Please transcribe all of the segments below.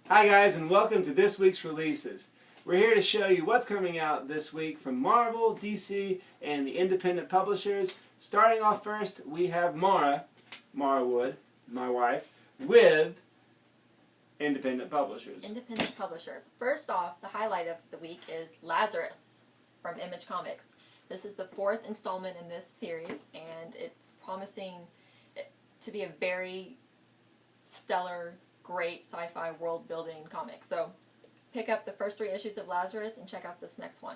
Hi guys, and welcome to this week's releases. We're here to show you what's coming out this week from Marvel, DC, and the independent publishers. Starting off first, we have Mara Wood, my wife, with independent publishers. Independent publishers. First off, the highlight of the week is Lazarus from Image Comics. This is the fourth installment in this series, and it's promising to be a very stellar, great sci-fi world-building comic. So pick up the first 3 issues of Lazarus and check out this next one.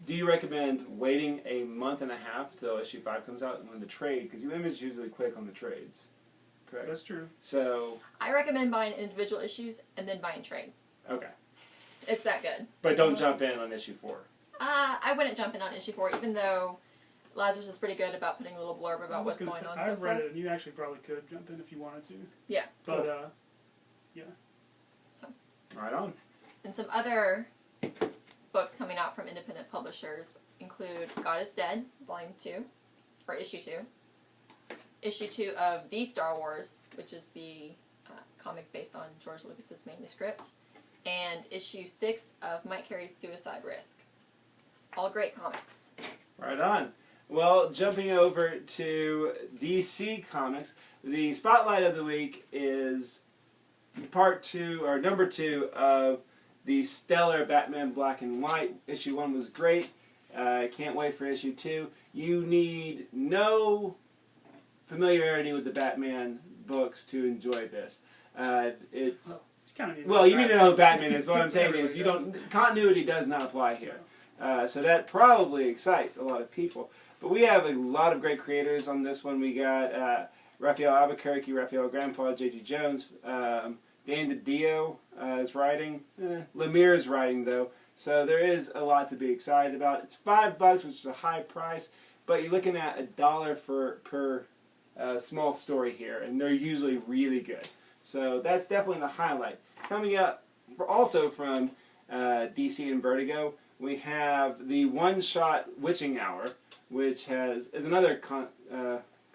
Do you recommend waiting a month and a half till issue 5 comes out and when the trade, because Image is usually quick on the trades, correct? That's true. So I recommend buying individual issues and then buying trade. okay, It's that good. but don't jump in on issue 4. I wouldn't jump in on issue 4, even though Lazarus is pretty good about putting a little blurb about what's going on. I've read it, and you actually probably could jump in if you wanted to. Yeah. But, Cool. yeah. So. Right on. And some other books coming out from independent publishers include God is Dead, Volume 2, or Issue 2. Issue 2 of The Star Wars, which is the comic based on George Lucas's manuscript. And Issue 6 of Mike Carey's Suicide Risk. All great comics. Right on. Well, jumping over to DC Comics, the spotlight of the week is part 2, or number 2 of the stellar Batman Black and White. Issue 1 was great. Can't wait for issue 2. You need no familiarity with the Batman books to enjoy this. It's Well, you need to know who Batman is. But what I'm saying is, continuity does not apply here. So that probably excites a lot of people. But we have a lot of great creators on this one. We got Raphael Albuquerque, Raphael Grandpa, J.G. Jones, Dan DiDio is writing. Lemire is writing, though. So there is a lot to be excited about. It's $5, which is a high price, but you're looking at $1 per small story here, and they're usually really good. So that's definitely the highlight. Coming up, also from DC and Vertigo, we have the one-shot Witching Hour, which is another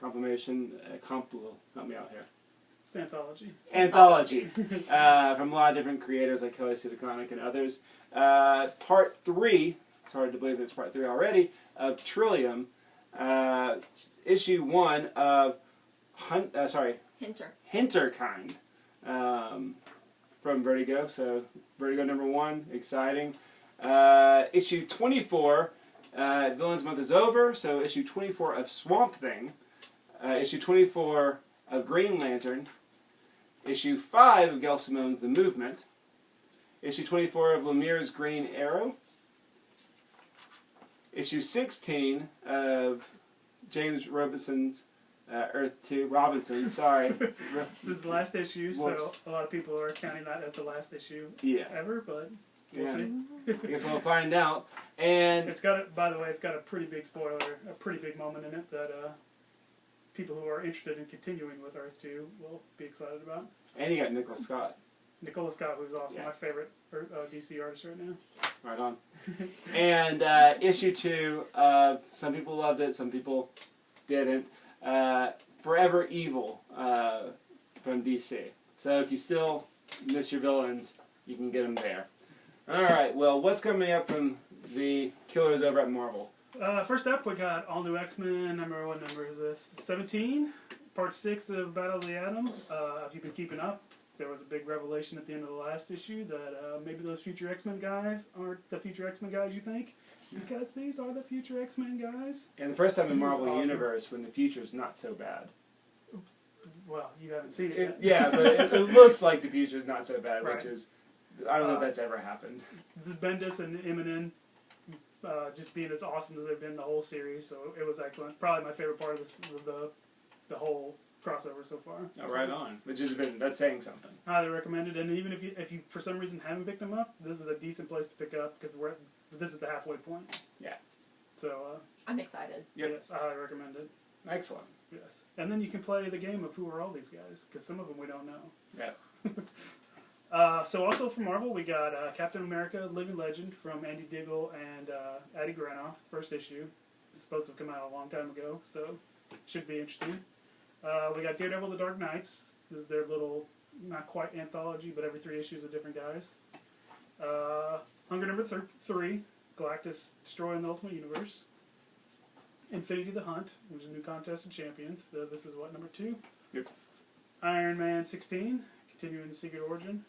compilation. Help me out here. It's anthology. Anthology from a lot of different creators like Kelly Sue DeConnick and others. Part 3, it's hard to believe it's part 3 already, of Trillium. Issue 1 of Hinterkind from Vertigo. So Vertigo number 1, exciting. Issue 24, Villains Month is over, so issue 24 of Swamp Thing. Issue 24 of Green Lantern. Issue 5 of Gail Simone's The Movement. Issue 24 of Lemire's Green Arrow. Issue 16 of James Robinson's Earth 2. Robinson, sorry. This is the last issue, Whoops. so a lot of people are counting that as the last issue ever, but we'll Yeah. see. I guess we'll find out. And It's got, by the way, it's got a pretty big spoiler, a pretty big moment in it that people who are interested in continuing with Earth 2 will be excited about. you got Nicholas Scott. Nicola Scott, who's also Yeah. my favorite DC artist right now. Right on. And issue 2 of, some people loved it, some people didn't. Forever Evil from DC. So if you still miss your villains, you can get them there. Alright, well, what's coming up from the killers over at Marvel? First up, we got All New X-Men. What number is this? 17, part 6 of Battle of the Atom. If you've been keeping up, there was a big revelation at the end of the last issue that maybe those future X-Men guys aren't the future X-Men guys you think, because these are the future X-Men guys. And the first time in Marvel Awesome. Universe when the future's not so bad. Well, you haven't seen it yet. Yeah, but it looks like the future's not so bad, Right. which is, I don't know if that's ever happened. This is Bendis and Eminem just being as awesome as they've been the whole series, so it was excellent. Probably my favorite part of this, the whole crossover so far. Oh, right on. That's saying something. Highly recommended, and even if you for some reason haven't picked them up, this is a decent place to pick up because this is the halfway point. Yeah. So I'm excited. Yep. yes, I highly recommend it. Excellent. Yes, and then you can play the game of who are all these guys, because some of them we don't know. Yeah. So also from Marvel, we got Captain America: Living Legend from Andy Diggle and Adi Granoff, first issue. It's supposed to have come out a long time ago, so should be interesting. We got Daredevil: The Dark Knights. This is their little not quite anthology, but every 3 issues of different guys. Hunger number 3, Galactus Destroying the Ultimate Universe. Infinity the Hunt, which is a new contest of champions. This is what, number 2? Yep. Iron Man 16, continuing the Secret Origin.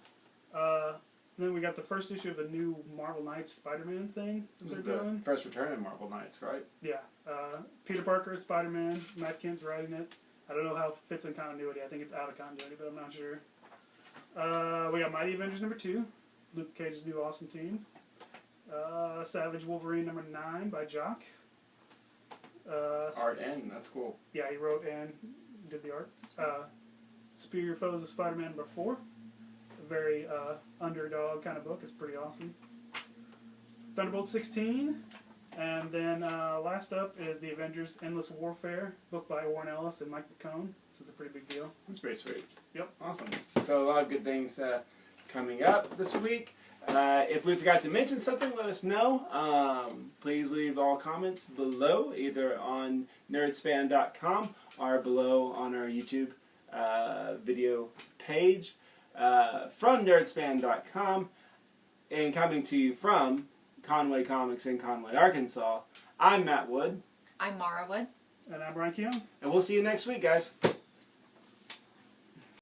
Then we got the first issue of the new Marvel Knights Spider-Man thing This that is they're the doing. first return in Marvel Knights, right? Yeah. Peter Parker is Spider-Man. Matt Kent's writing it. I don't know how it fits in continuity. I think it's out of continuity, but I'm not sure. We got Mighty Avengers number 2. Luke Cage's new awesome team. Savage Wolverine number 9 by Jock. Art and that's cool. Yeah, he wrote and did the art. Superior Foes of Spider-Man number 4. A very underdog kind of book. It's pretty awesome. Thunderbolt 16. And then last up is the Avengers Endless Warfare, book by Warren Ellis and Mike McCone. So it's a pretty big deal. That's pretty sweet. Yep. Awesome. So a lot of good things coming up this week. If we forgot to mention something, let us know. Please leave all comments below, either on nerdspan.com or below on our YouTube video page. From nerdspan.com and coming to you from Conway Comics in Conway, Arkansas, I'm Matt Wood. I'm Mara Wood. And I'm Brian Keown. And we'll see you next week, guys.